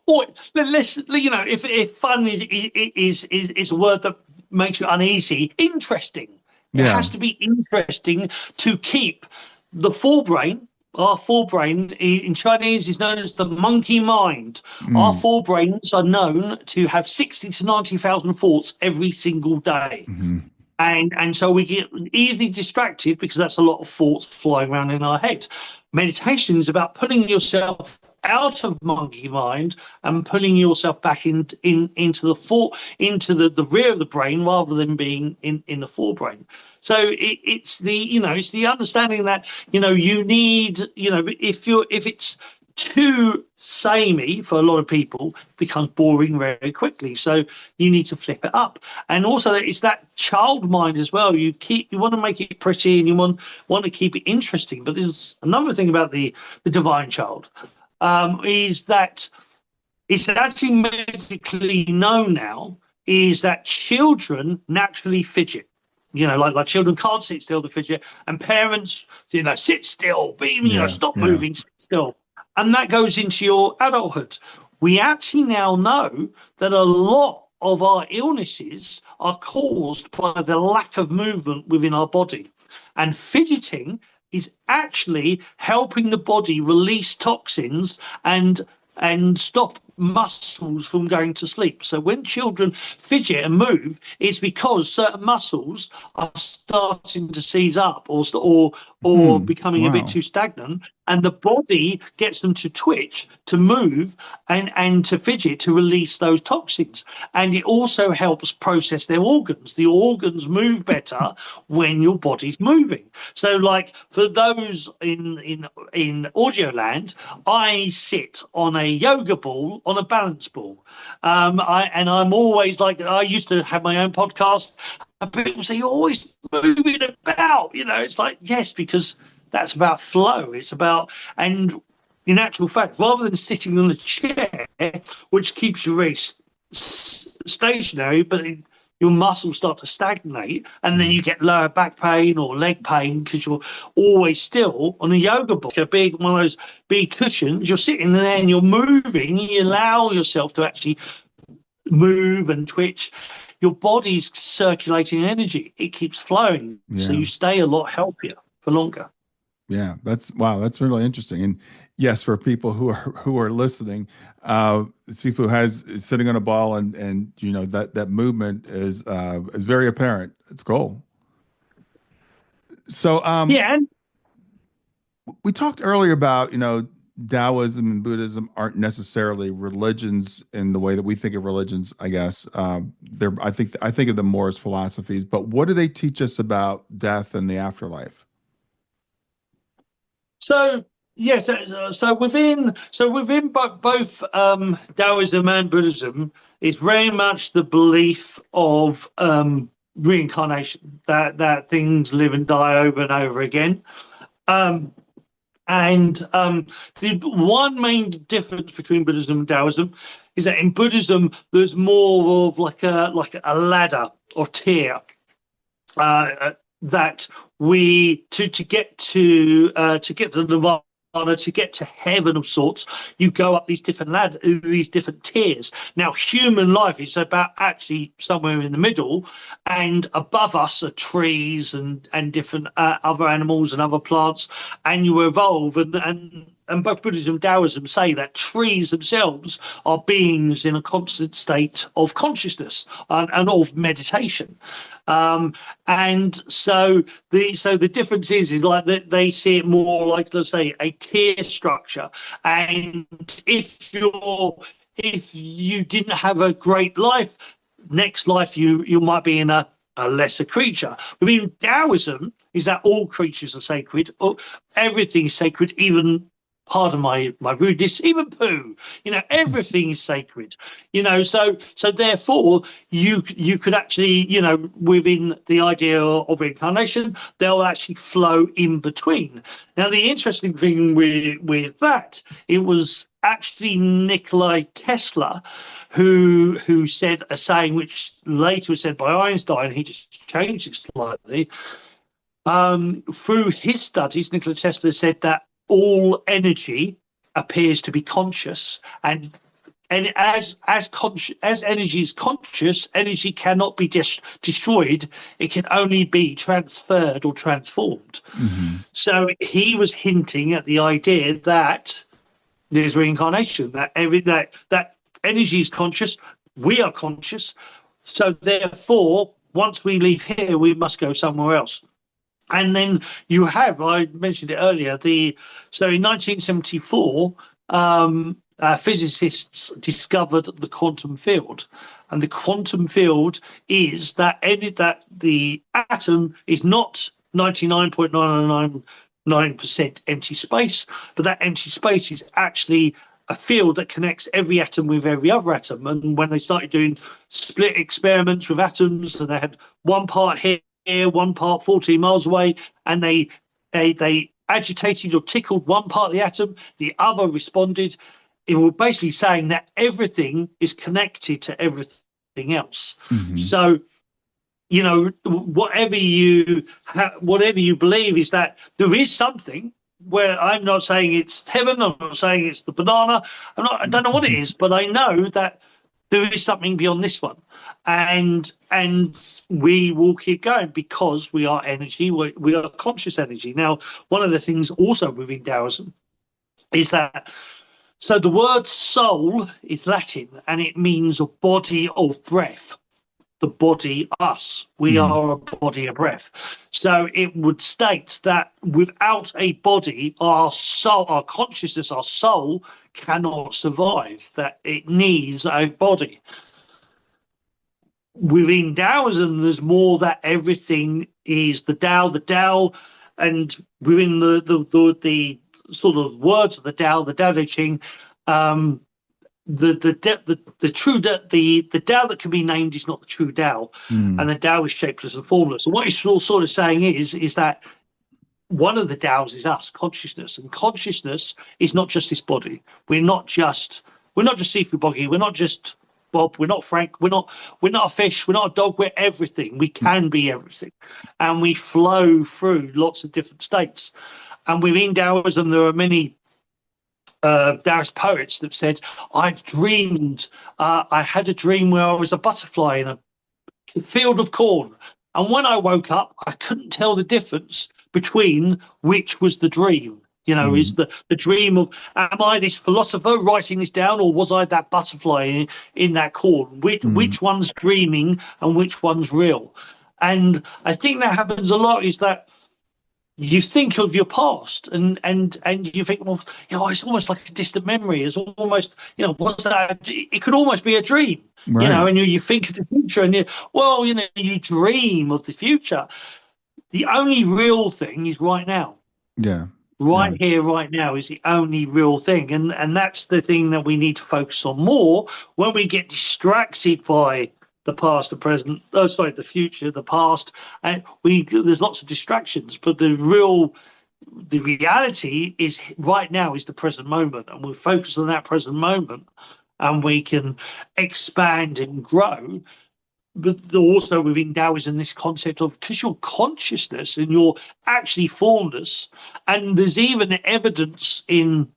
Or let's, you know, if fun is a word that makes you uneasy, interesting. It Yeah. has to be interesting to keep the forebrain, our forebrain in Chinese is known as the monkey mind. Our Mm. forebrains are known to have 60 to 90,000 thoughts every single day. Hmm. And so we get easily distracted because that's a lot of thoughts flying around in our head. Meditation is about pulling yourself out of monkey mind and pulling yourself back into the rear of the brain rather than being in the forebrain. So it's the understanding that you need, if it's too samey for a lot of people, it becomes boring very quickly. So you need to flip it up. And also it's that child mind as well. You want to make it pretty and you want to keep it interesting. But there's another thing about the divine child, is that it's actually medically known now, is that children naturally fidget. Like children can't sit still, they fidget, and parents, sit still, Yeah, stop yeah. moving, sit still. And that goes into your adulthood. We actually now know that a lot of our illnesses are caused by the lack of movement within our body. And fidgeting is actually helping the body release toxins and stop muscles from going to sleep. So when children fidget and move, it's because certain muscles are starting to seize up or Hmm. becoming a bit Wow. too stagnant, and the body gets them to twitch, to move, and to fidget to release those toxins. And it also helps process their organs. The organs move better when your body's moving. So, like for those in audio land, I sit on a yoga ball, on a balance ball. I'm always like, I used to have my own podcast, and people say, you're always moving about. It's like, yes, because that's about flow. It's about, and in actual fact, rather than sitting on a chair, which keeps you very stationary, but your muscles start to stagnate, and then Mm. you get lower back pain or leg pain because you're always still on a yoga ball, a big one of those big cushions. You're sitting there and you're moving. You allow yourself to actually move and twitch. Your body's circulating energy. It keeps flowing, so Yeah. you stay a lot healthier for longer. Yeah, that's wow, that's really interesting. And yes, for people who are listening, Sifu is sitting on a ball, and that movement is very apparent. It's cool. So Yeah, and we talked earlier about Taoism and Buddhism aren't necessarily religions in the way that we think of religions. I guess they're I think of them more as philosophies. But what do they teach us about death and the afterlife? so yeah, so within both Taoism and Buddhism, it's very much the belief of reincarnation, that things live and die over and over again. Um, and the one main difference between Buddhism and Taoism is that in Buddhism there's more of like a ladder or tier, that we to get to Nirvana, to get to heaven of sorts, you go up these different tiers. Now, human life is about actually somewhere in the middle, and above us are trees and different other animals and other plants, and you evolve. And both Buddhism and Taoism say that trees themselves are beings in a constant state of consciousness and of meditation. Um, and so the difference is like that they see it more like, let's say, a tier structure. And if you didn't have a great life, next life you might be in a lesser creature. Within Taoism is that all creatures are sacred, everything is sacred, even, pardon my rudeness, even poo. Everything is sacred. So therefore you could actually, within the idea of reincarnation, they'll actually flow in between. Now, the interesting thing with that, it was actually Nikola Tesla who said a saying which later was said by Einstein. He just changed it slightly. Through his studies, Nikola Tesla said that all energy appears to be conscious, and and as energy is conscious, energy cannot be destroyed. It can only be transferred or transformed. Hmm. So he was hinting at the idea that there's reincarnation, that energy is conscious, we are conscious. So therefore, once we leave here, we must go somewhere else. And then you have, I mentioned it earlier, so in 1974, physicists discovered the quantum field. And the quantum field is that the atom is not 99.999% empty space, but that empty space is actually a field that connects every atom with every other atom. And when they started doing split experiments with atoms, and they had one part here, one part 14 miles away, and they agitated or tickled one part of the atom, the other responded. It was basically saying that everything is connected to everything else. Hmm. So, whatever you believe is that there is something, where I'm not saying it's heaven, I'm not saying it's the banana, I don't know what it is, but I know that there is something beyond this one, and we will keep going because we are energy, we are conscious energy. Now, one of the things also within Taoism is that, so the word soul is Latin, and it means a body of breath. The body, us, we Hmm. are a body of breath. So it would state that without a body, our soul, our consciousness, our soul cannot survive, that it needs a body. Within Taoism, there's more that everything is the Tao, and within the sort of words of the Tao Te Ching, um, the true the Tao that can be named is not the true Tao, and Hmm. the Tao is shapeless and formless. And what it's sort of saying is that one of the Taos is us, consciousness, and consciousness is not just this body. We're not just Sifu Boggie. We're not just Bob. We're not Frank. We're not a fish. We're not a dog. We're everything. We can be everything, and we flow through lots of different states. And within Taoism, there are many Taoist poets that said, "I've dreamed. I had a dream where I was a butterfly in a field of corn, and when I woke up, I couldn't tell the difference between which was the dream." Is Hmm. the dream of, am I this philosopher writing this down, or was I that butterfly in that corn? Hmm. Which one's dreaming and which one's real? And I think that happens a lot. Is that you think of your past, and you think, well, it's almost like a distant memory. It's almost, was that, it could almost be a dream, Right. and you think of the future, and you dream of the future. The only real thing is right now. Yeah. Yeah. Right here, right now is the only real thing, and that's the thing that we need to focus on more. When we get distracted by the past, the present, oh sorry, the future, the past, and there's lots of distractions, but the reality is right now is the present moment, and we focus on that present moment, and we can expand and grow. But also within Taoism, this concept of, because you're consciousness and you're actually formless, and there's even evidence in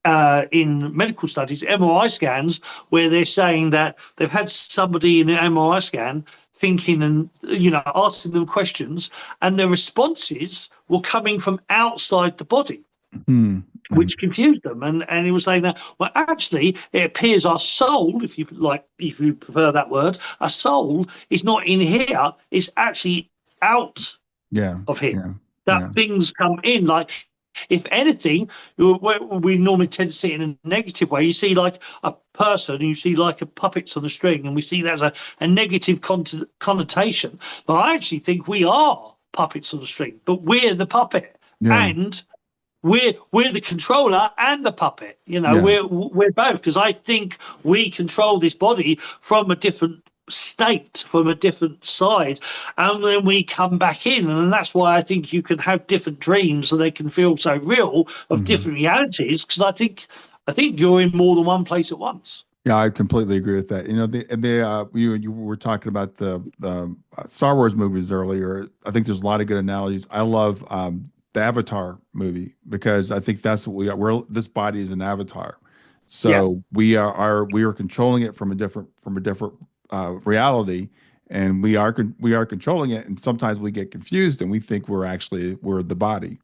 medical studies, MRI scans, where they're saying that they've had somebody in an MRI scan thinking and asking them questions, and their responses were coming from outside the body, Hmm. which confused them. And he was saying that, well, actually, it appears our soul, if you prefer that word, our soul is not in here, it's actually out Yeah. of here. Yeah. That Yeah. things come in, like, if anything, we normally tend to see it in a negative way. You see like a person, you see like a puppets on a string, and we see that as a negative connotation. But I actually think we are puppets on the string, but we're the puppet. Yeah. And we're the controller and the puppet. Yeah. We're both, because I think we control this body from a different state, from a different side, and then we come back in, and that's why I think you can have different dreams, so they can feel so real, of Hmm. different realities, because I think you're in more than one place at once. Yeah, I completely agree with that. You were talking about the Star Wars movies earlier. I think there's a lot of good analogies. I love the Avatar movie because I think that's what we are. This body is an avatar, Yeah. So we are controlling it from a different reality, and we are controlling it. And sometimes we get confused and we think we're the body.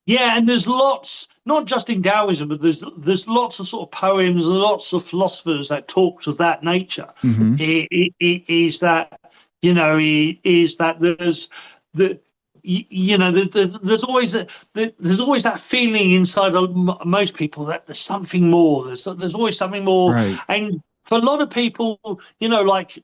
Yeah, and there's lots, not just in Taoism, but there's lots of sort of poems, lots of philosophers that talks of that nature. Hmm. It is that, is that there's the there's always there's always that feeling inside of most people that there's something more. There's always something more, Right. and for a lot of people, like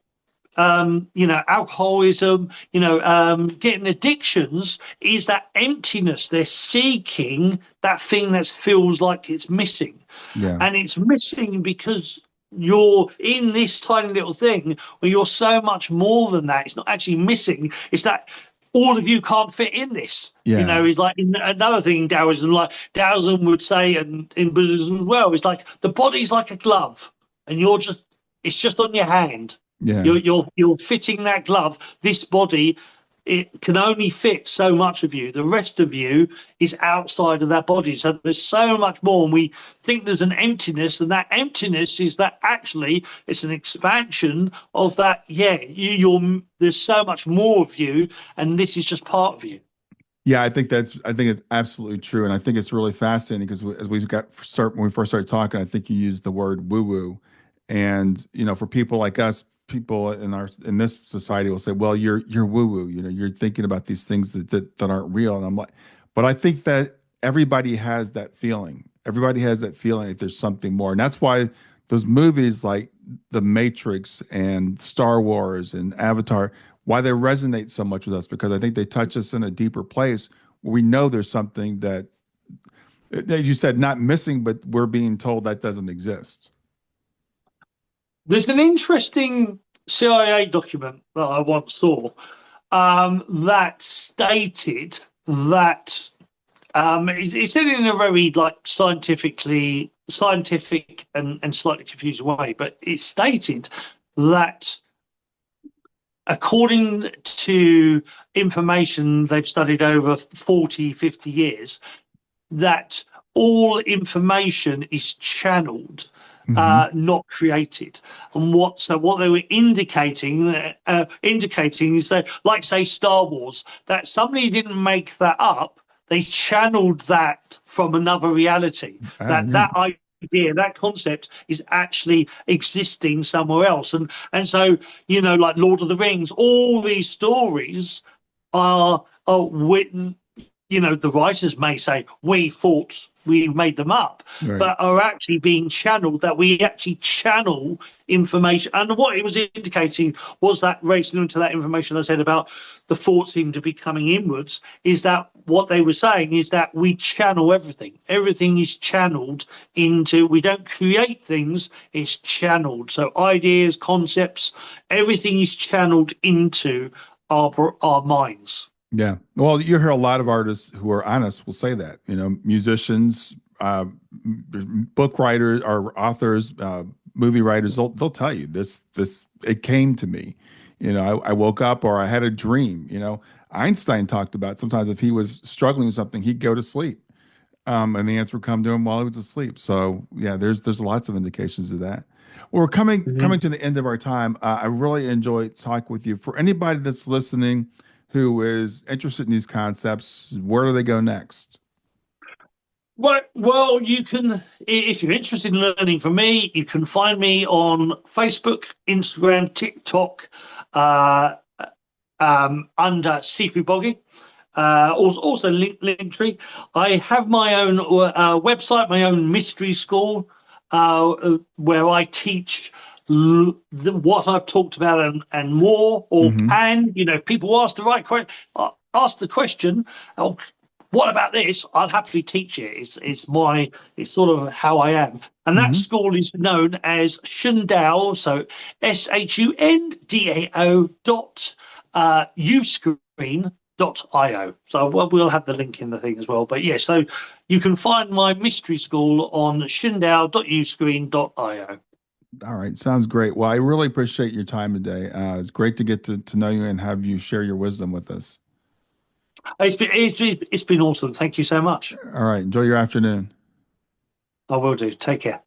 alcoholism, getting addictions is that emptiness. They're seeking that thing that feels like it's missing. Yeah. And it's missing because you're in this tiny little thing where you're so much more than that. It's not actually missing. It's that all of you can't fit in this. Yeah. Is like another thing in Taoism, like Taoism would say, and in Buddhism as well, it's like the body's like a glove, and it's just on your hand. Yeah. You're fitting that glove. This body, it can only fit so much of you. The rest of you is outside of that body. So there's so much more, and we think there's an emptiness, and that emptiness is that actually it's an expansion of that. Yeah, there's so much more of you, and this is just part of you. Yeah, I think it's absolutely true, and I think it's really fascinating because as we got start when we first started talking, I think you used the word woo woo, and for people like us, people in this society will say, well, you're woo woo, you're thinking about these things that aren't real, and I'm like, but I think that everybody has that feeling. Everybody has that feeling that there's something more, and that's why those movies like The Matrix and Star Wars and Avatar why they resonate so much with us because I think they touch us in a deeper place where we know there's something that, as you said, not missing, but we're being told that doesn't exist. There's an interesting CIA document that I once saw that stated that it's said in a very like scientific and slightly confusing way, but it stated that according to information they've studied over 40, 50 years, that all information is channeled, Hmm. not created. And what they were indicating is that, like say Star Wars, that somebody didn't make that up. They channeled that from another reality. Ah, That yeah. that idea, that concept, is actually existing somewhere else. And so like Lord of the Rings, all these stories are with the writers may say we thought we made them up, Right. but are actually being channeled, that we actually channel information. And what it was indicating was that, racing into that information I said about the thoughts seem to be coming inwards, is that what they were saying is that we channel everything. Everything is channeled into, we don't create things, it's channeled. So ideas, concepts, everything is channeled into our minds. Yeah. Well, you hear a lot of artists who are honest will say that, musicians, book writers or authors, movie writers, they'll tell you it came to me. I woke up or I had a dream. Einstein talked about sometimes if he was struggling with something, he'd go to sleep. And the answer would come to him while he was asleep. So yeah, there's lots of indications of that. Well, we're coming Mhm. to the end of our time. I really enjoyed talking with you. For anybody that's listening who is interested in these concepts, where do they go next? Right. Well, you can, if you're interested in learning from me, you can find me on Facebook, Instagram, TikTok, uh, under Sifu Boggie. Also Linktree. I have my own website, my own mystery school, where I teach what I've talked about and more, or Hmm. and people ask the right question, ask the question. Oh, what about this? I'll happily teach it. It's sort of how I am. And that Hmm. school is known as Shundao, so SHUNDAO uscreen.io. So we'll have the link in the thing as well. But yeah, so you can find my mystery school on shundao.uscreen.io. All right, sounds great. Well, I really appreciate your time today. It's great to get to know you and have you share your wisdom with us. It's been awesome. Thank you so much. All right, enjoy your afternoon. I will do. Take care.